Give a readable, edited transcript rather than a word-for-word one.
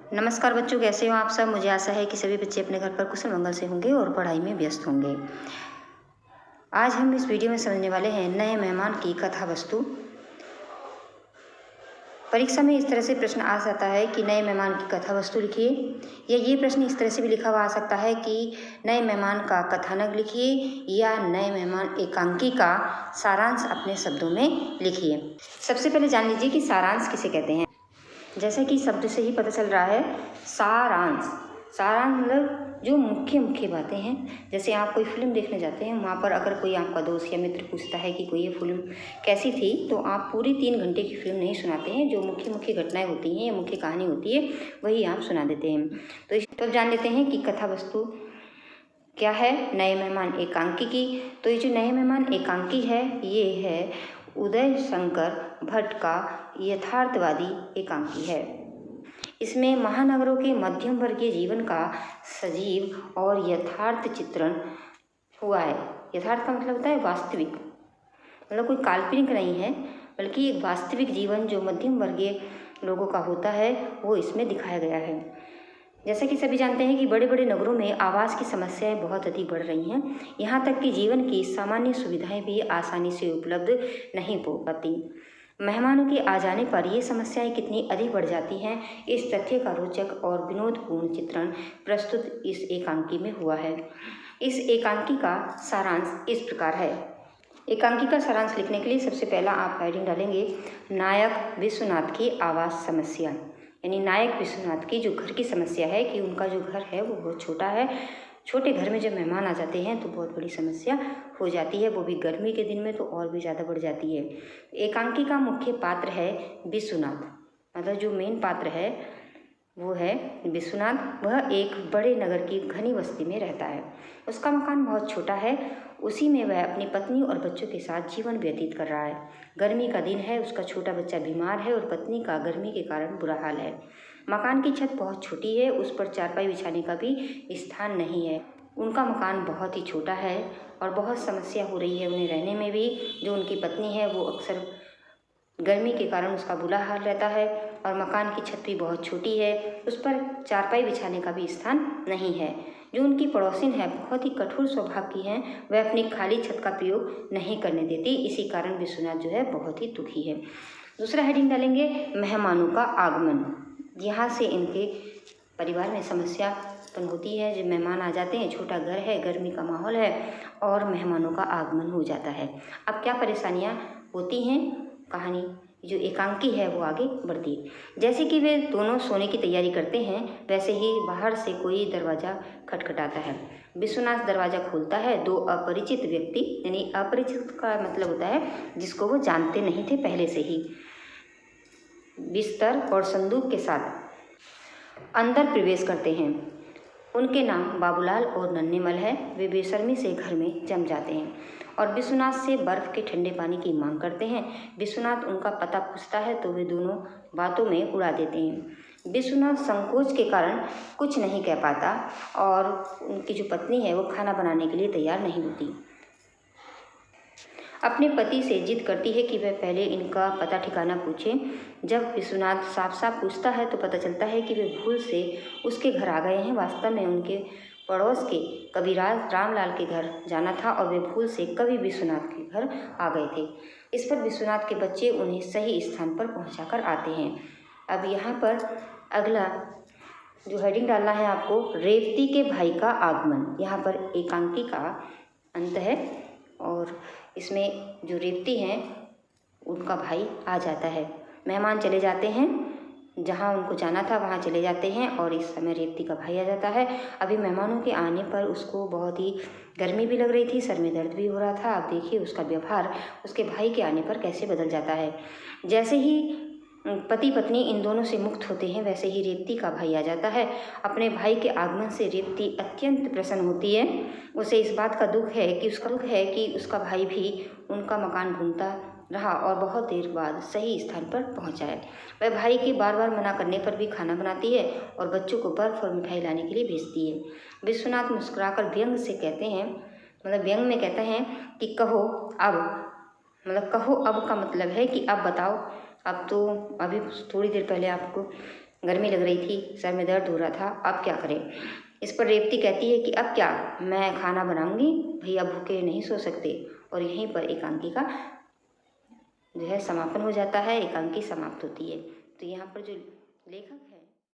नमस्कार बच्चों, कैसे हो आप सब। मुझे आशा है कि सभी बच्चे अपने घर पर कुशल मंगल से होंगे और पढ़ाई में व्यस्त होंगे। आज हम इस वीडियो में समझने वाले हैं नए मेहमान की कथा वस्तु। परीक्षा में इस तरह से प्रश्न आ सकता है कि नए मेहमान की कथा वस्तु लिखिए, या ये प्रश्न इस तरह से भी लिखा हुआ आ सकता है कि नए मेहमान का कथानक लिखिए या नए मेहमान एकांकी का सारांश अपने शब्दों में लिखिए। सबसे पहले जान लीजिए कि सारांश किसे कहते हैं। जैसा कि शब्द से ही पता चल रहा है, सारांश। सारांश मतलब जो मुख्य बातें हैं। जैसे आप कोई फिल्म देखने जाते हैं, वहाँ पर अगर कोई आपका दोस्त या मित्र पूछता है कि कोई ये फिल्म कैसी थी, तो आप पूरी 3 घंटे की फिल्म नहीं सुनाते हैं। जो मुख्य घटनाएं होती हैं या मुख्य कहानी होती है वही आप सुना देते हैं। तो जान लेते हैं कि कथा वस्तु क्या है नए मेहमान एकांकी की। तो ये जो नए मेहमान एकांकी है, ये है उदय शंकर भट्ट का यथार्थवादी एकांकी है। इसमें महानगरों के मध्यम वर्गीय जीवन का सजीव और यथार्थ चित्रण हुआ है। यथार्थ का मतलब होता है वास्तविक, मतलब कोई काल्पनिक नहीं है, बल्कि एक वास्तविक जीवन जो मध्यम वर्गीय लोगों का होता है वो इसमें दिखाया गया है। जैसा कि सभी जानते हैं कि बड़े बड़े नगरों में आवास की समस्याएं बहुत अधिक बढ़ रही हैं। यहाँ तक कि जीवन की सामान्य सुविधाएं भी आसानी से उपलब्ध नहीं हो पाती। मेहमानों के आ जाने पर ये समस्याएं कितनी अधिक बढ़ जाती हैं, इस तथ्य का रोचक और विनोदपूर्ण चित्रण प्रस्तुत इस एकांकी में हुआ है। इस एकांकी का सारांश इस प्रकार है। एकांकी का सारांश लिखने के लिए सबसे पहला आप हेडिंग डालेंगे, नायक विश्वनाथ की आवास समस्या। यानी नायक विश्वनाथ की जो घर की समस्या है कि उनका जो घर है वो बहुत छोटा है। छोटे घर में जब मेहमान आ जाते हैं तो बहुत बड़ी समस्या हो जाती है, वो भी गर्मी के दिन में तो और भी ज़्यादा बढ़ जाती है। एकांकी का मुख्य पात्र है विश्वनाथ, मतलब जो मेन पात्र है वो है विश्वनाथ। वह एक बड़े नगर की घनी बस्ती में रहता है। उसका मकान बहुत छोटा है। उसी में वह अपनी पत्नी और बच्चों के साथ जीवन व्यतीत कर रहा है। गर्मी का दिन है, उसका छोटा बच्चा बीमार है और पत्नी का गर्मी के कारण बुरा हाल है। मकान की छत बहुत छोटी है, उस पर चारपाई बिछाने का भी स्थान नहीं है। उनका मकान बहुत ही छोटा है और बहुत समस्या हो रही है उन्हें रहने में भी। जो उनकी पत्नी है वो अक्सर गर्मी के कारण उसका बुरा हाल रहता है और मकान की छत भी बहुत छोटी है, उस पर चारपाई बिछाने का भी स्थान नहीं है। जो उनकी पड़ोसिन है बहुत ही कठोर स्वभाव की हैं, वह अपनी खाली छत का प्रयोग नहीं करने देती। इसी कारण विश्वनाथ जो है बहुत ही दुखी है। दूसरा हेडिंग डालेंगे, मेहमानों का आगमन। यहाँ से इनके परिवार में समस्या उत्पन्न होती है। जब मेहमान आ जाते हैं, छोटा घर है, गर्मी का माहौल है और मेहमानों का आगमन हो जाता है। अब क्या परेशानियाँ होती हैं, कहानी जो एकांकी है वो आगे बढ़ती है। जैसे कि वे दोनों सोने की तैयारी करते हैं, वैसे ही बाहर से कोई दरवाज़ा खटखटाता है। विश्वनाथ दरवाज़ा खोलता है। 2 अपरिचित व्यक्ति, यानी अपरिचित का मतलब होता है जिसको वो जानते नहीं थे पहले से ही, बिस्तर और संदूक के साथ अंदर प्रवेश करते हैं। उनके नाम बाबूलाल और नन्हेमल है। वे बेशर्मी से घर में जम जाते हैं और विश्वनाथ से बर्फ़ के ठंडे पानी की मांग करते हैं। विश्वनाथ उनका पता पूछता है तो वे दोनों बातों में उड़ा देते हैं। विश्वनाथ संकोच के कारण कुछ नहीं कह पाता और उनकी जो पत्नी है वो खाना बनाने के लिए तैयार नहीं होती। अपने पति से जिद करती है कि वह पहले इनका पता ठिकाना पूछें। जब विश्वनाथ साफ साफ पूछता है तो पता चलता है कि वे भूल से उसके घर आ गए हैं। वास्तव में उनके पड़ोस के कबीराज रामलाल के घर जाना था और वे भूल से कवि विश्वनाथ के घर आ गए थे। इस पर विश्वनाथ के बच्चे उन्हें सही स्थान पर पहुंचाकर आते हैं। अब यहाँ पर अगला जो हेडिंग डालना है आपको, रेवती के भाई का आगमन। यहाँ पर एकांकी का अंत है और इसमें जो रेवती हैं उनका भाई आ जाता है। मेहमान चले जाते हैं, जहाँ उनको जाना था वहाँ चले जाते हैं और इस समय रेवती का भाई आ जाता है। अभी मेहमानों के आने पर उसको बहुत ही गर्मी भी लग रही थी, सर में दर्द भी हो रहा था। अब देखिए उसका व्यवहार उसके भाई के आने पर कैसे बदल जाता है। जैसे ही पति पत्नी इन दोनों से मुक्त होते हैं, वैसे ही रेवती का भाई आ जाता है। अपने भाई के आगमन से रेवती अत्यंत प्रसन्न होती है। उसे इस बात का दुख है कि उसका भाई भी उनका मकान ढूंढता रहा और बहुत देर बाद सही स्थान पर पहुंचा है। वह भाई के बार बार मना करने पर भी खाना बनाती है और बच्चों को बर्फ और मिठाई लाने के लिए भेजती है। विश्वनाथ मुस्कुराकर व्यंग से कहते हैं, मतलब व्यंग में कहते हैं कि कहो अब, मतलब कहो अब का मतलब है कि अब बताओ। अब तो अभी थोड़ी देर पहले आपको गर्मी लग रही थी, सर में दर्द हो रहा था, अब क्या करें। इस पर रेवती कहती है कि अब क्या, मैं खाना बनाऊंगी, भैया भूखे नहीं सो सकते। और यहीं पर एकांकी का जो है समापन हो जाता है, एकांकी समाप्त होती है। तो यहाँ पर जो लेखक है